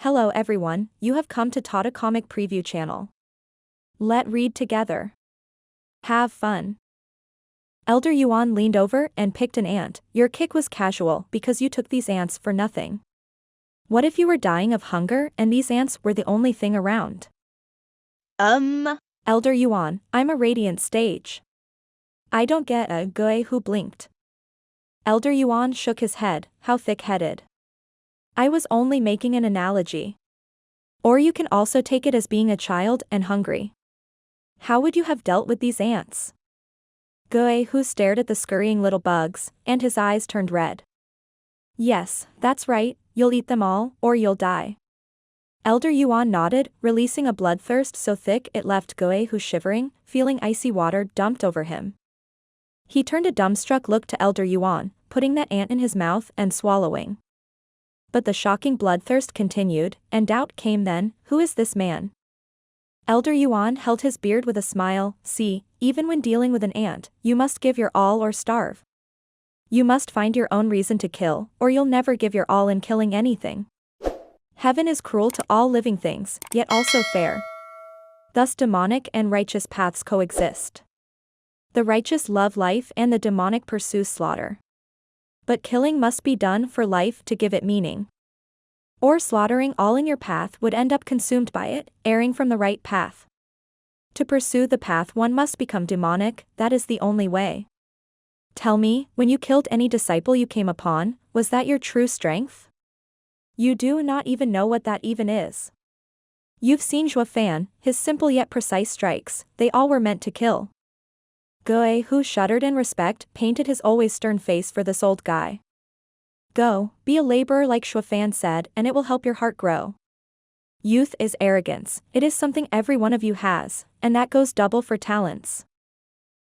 Hello everyone, you have come to Tata Comic Preview channel. Let read together. Have fun. Elder Yuan leaned over and picked an ant. Your kick was casual because you took these ants for nothing. What if you were dying of hunger and these ants were the only thing around? Elder Yuan, I'm a radiant stage. I don't get a guy who blinked. Elder Yuan shook his head, how thick-headed. I was only making an analogy. Or you can also take it as being a child and hungry. How would you have dealt with these ants? Guy who stared at the scurrying little bugs, and his eyes turned red. Yes, that's right, you'll eat them all, or you'll die. Elder Yuan nodded, releasing a bloodthirst so thick it left Guy who shivering, feeling icy water dumped over him. He turned a dumbstruck look to Elder Yuan, putting that ant in his mouth and swallowing. But the shocking bloodthirst continued, and doubt came then, who is this man? Elder Yuan held his beard with a smile, see, even when dealing with an ant, you must give your all or starve. You must find your own reason to kill, or you'll never give your all in killing anything. Heaven is cruel to all living things, yet also fair. Thus demonic and righteous paths coexist. The righteous love life and the demonic pursue slaughter. But killing must be done for life to give it meaning. Or slaughtering all in your path would end up consumed by it, erring from the right path. To pursue the path one must become demonic, that is the only way. Tell me, when you killed any disciple you came upon, was that your true strength? You do not even know what that even is. You've seen Zhuo Fan, his simple yet precise strikes, they all were meant to kill. Guy who shuddered in respect painted his always stern face for this old guy. Go, be a laborer like Zhuo Fan said and it will help your heart grow. Youth is arrogance, it is something every one of you has, and that goes double for talents.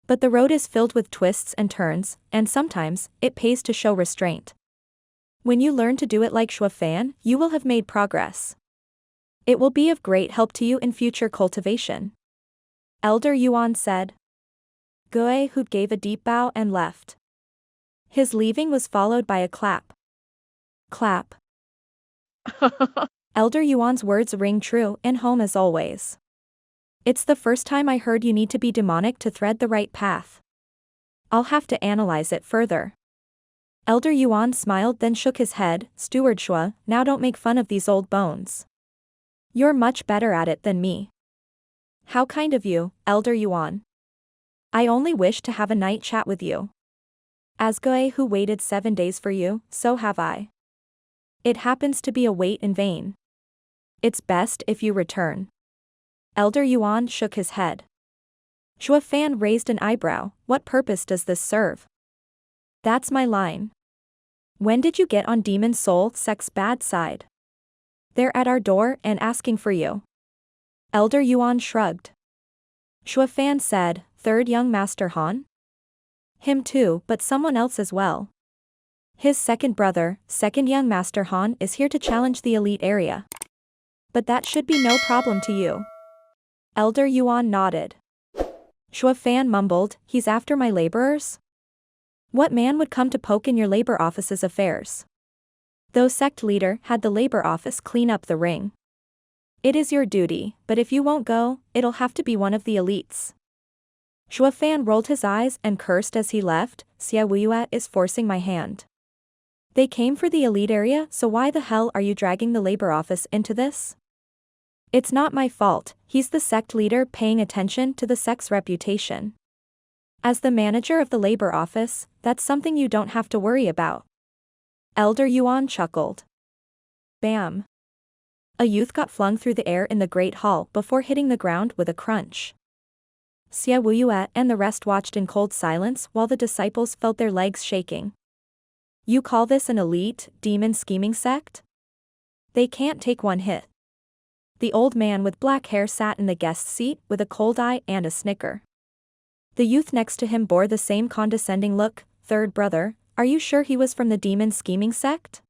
But the road is filled with twists and turns, and sometimes, it pays to show restraint. When you learn to do it like Zhuo Fan, you will have made progress. It will be of great help to you in future cultivation. Elder Yuan said. Guy who gave a deep bow and left. His leaving was followed by a clap. Clap. Elder Yuan's words ring true and home as always. It's the first time I heard you need to be demonic to thread the right path. I'll have to analyze it further. Elder Yuan smiled then shook his head, Steward Shuo, now don't make fun of these old bones. You're much better at it than me. How kind of you, Elder Yuan. I only wish to have a night chat with you. As Guy who waited 7 days for you, so have I. It happens to be a wait in vain. It's best if you return. Elder Yuan shook his head. Zhuo Fan raised an eyebrow, what purpose does this serve? That's my line. When did you get on Demon Soul Sect's bad side? They're at our door and asking for you. Elder Yuan shrugged. Zhuo Fan said, third young Master Han? Him too, but someone else as well. His second brother, second young Master Han is here to challenge the elite area. But that should be no problem to you. Elder Yuan nodded. Zhuo Fan mumbled, he's after my laborers? What man would come to poke in your labor office's affairs? Though sect leader had the labor office clean up the ring. It is your duty, but if you won't go, it'll have to be one of the elites. Zhuo Fan rolled his eyes and cursed as he left, Xia Wuyuat is forcing my hand. They came for the elite area, so why the hell are you dragging the labor office into this? It's not my fault, he's the sect leader paying attention to the sect's reputation. As the manager of the labor office, that's something you don't have to worry about. Elder Yuan chuckled. Bam. A youth got flung through the air in the great hall before hitting the ground with a crunch. Xia Wuyuat and the rest watched in cold silence while the disciples felt their legs shaking. You call this an elite, demon scheming sect? They can't take one hit. The old man with black hair sat in the guest seat with a cold eye and a snicker. The youth next to him bore the same condescending look, third brother, are you sure he was from the demon scheming sect?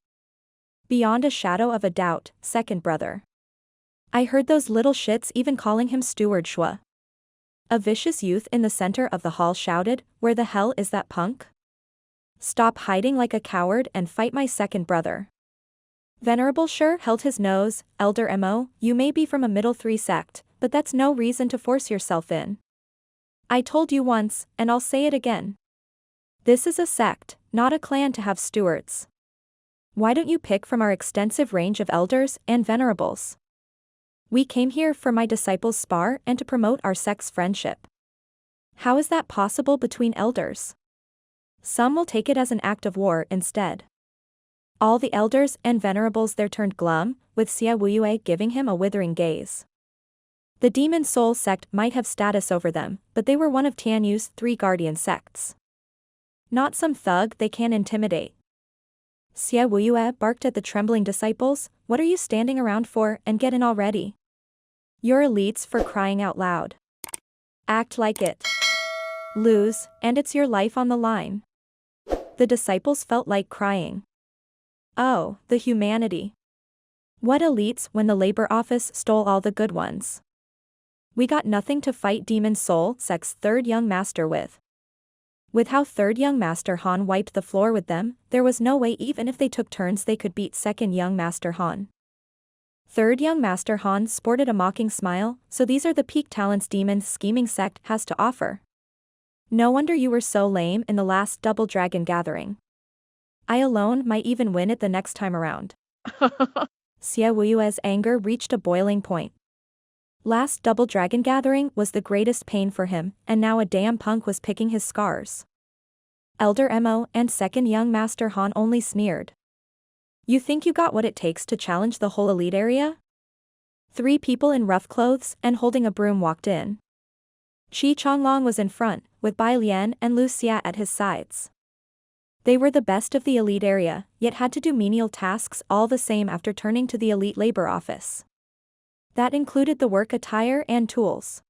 Beyond a shadow of a doubt, second brother. I heard those little shits even calling him Steward Shuo. A vicious youth in the center of the hall shouted, where the hell is that punk? Stop hiding like a coward and fight my second brother. Venerable Sure held his nose. Elder Mo, you may be from a middle three sect, but that's no reason to force yourself in. I told you once, and I'll say it again. This is a sect, not a clan to have stewards. Why don't you pick from our extensive range of elders and venerables? We came here for my disciples' spar and to promote our sect's friendship. How is that possible between elders? Some will take it as an act of war instead. All the elders and venerables there turned glum, with Xia Wuyue giving him a withering gaze. The Demon Soul sect might have status over them, but they were one of Tianyu's 3 guardian sects. Not some thug they can intimidate. Xia Wuyue barked at the trembling disciples, what are you standing around for, and get in already? You're elites for crying out loud. Act like it. Lose, and it's your life on the line. The disciples felt like crying. Oh, the humanity. What elites when the labor office stole all the good ones? We got nothing to fight Demon Soul sect's 3rd young master with. With how 3rd young master Han wiped the floor with them, there was no way even if they took turns they could beat 2nd young master Han. 3rd young master Han sported a mocking smile, so these are the peak talents Demon's scheming sect has to offer. No wonder you were so lame in the last Double Dragon gathering. I alone might even win it the next time around. Xia Wuyue's anger reached a boiling point. Last Double Dragon gathering was the greatest pain for him, and now a damn punk was picking his scars. Elder Mo and 2nd young master Han only sneered. You think you got what it takes to challenge the whole elite area? 3 people in rough clothes and holding a broom walked in. Chi Chonglong was in front, with Bai Lian and Lu Xia at his sides. They were the best of the elite area, yet had to do menial tasks all the same after turning to the elite labor office. That included the work attire and tools.